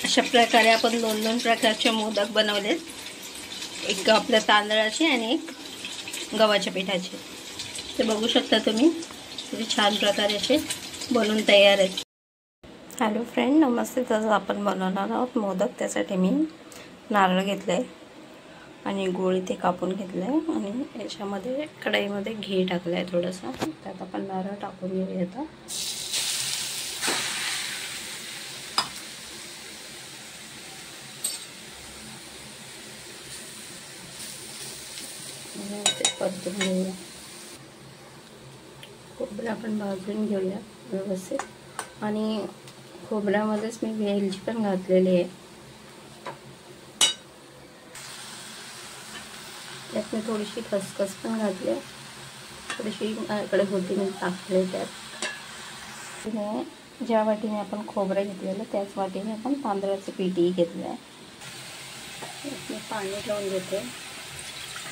अशा प्रकारे आपण दोन दोन प्रकारचे मोदक बनवलेत, एक आपल्या तांदळाचे आणि एक गव्हाच्या पिठाचे। ते बघू शकता तुम्ही, किती छान प्रकारे असे बनवून तयार आहेत। हॅलो फ्रेंड, नमस्ते। तर आपण बनवणार आहोत मोदक। त्यासाठी मी नारळ घेतले आणि गूळ इथे कापून घेतलाय आणि याच्यामध्ये कढईमध्ये घी टाकलाय थोडंसं। त्यात आपण नारळ टाकून घेऊया आता। ते परतून घेऊया। खोबरं आपण भाजून घेऊया व्यवस्थित आणि खोबऱ्यामध्येच मी वेलची पण घातलेली आहे। त्यात मी थोडीशी खसखस पण घातली, थोडीशी माझ्याकडे होती मी टाकले त्यात। ज्या वाटीने आपण खोबरं घेतलेलं त्याच वाटीने आपण तांदळाचं पीठही घेतलं आहे। मी पाणी लावून घेते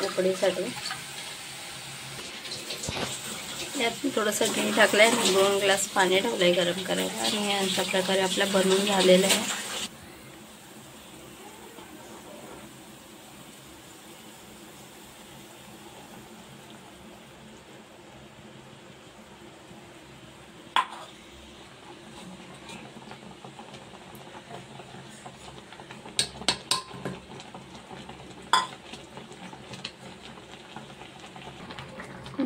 उकडीसाठी। यात मी थोडंसं घी टाकलं आहे, 2 ग्लास पाणी ठेवलं आहे गरम करायला आणि अशा प्रकारे आपलं बनवून झालेलं आहे।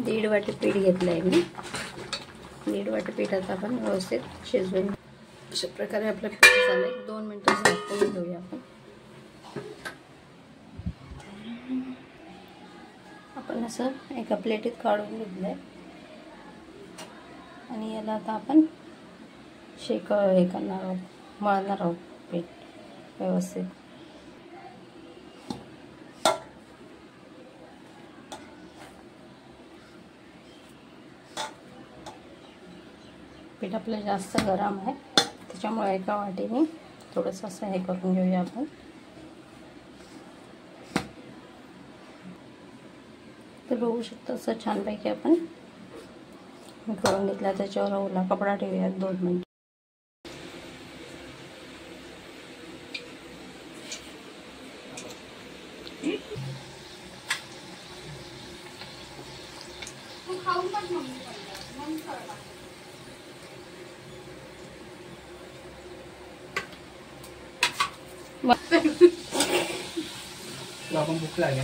दीड वाटी पीठ घेतलं आहे मी। दीड वाटी पिठात आपण व्यवस्थित शिजवून अशा प्रकारे आपलं पीठ झालं। 2 मिनिटं झाकून घेऊया आपण असं एका प्लेटीत काढून घेतलंय आणि याला आता आपण हे करणार आहोत, मळणार आहोत पीठ व्यवस्थित। पीठ आपलं जास्त गरम आहे, त्याच्यामुळे एका वाटीने थोडंसं असं हे करून घेऊया आपण। तर बघू शकता असं छानपैकी आपण करून घेतला। त्याच्यावर ओला कपडा ठेवूया 2 मिनिट। भूक लागली।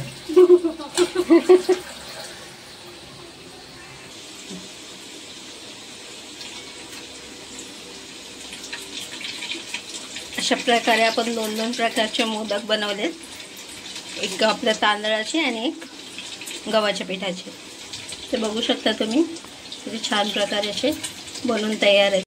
अशा प्रकारे आपण दोन दोन प्रकारचे मोदक बनवलेत, एक आपल्या तांदळाचे आणि एक गव्हाच्या पिठाचे। ते बघू शकता तुम्ही, किती छान प्रकारे असे बनवून तयार आहेत।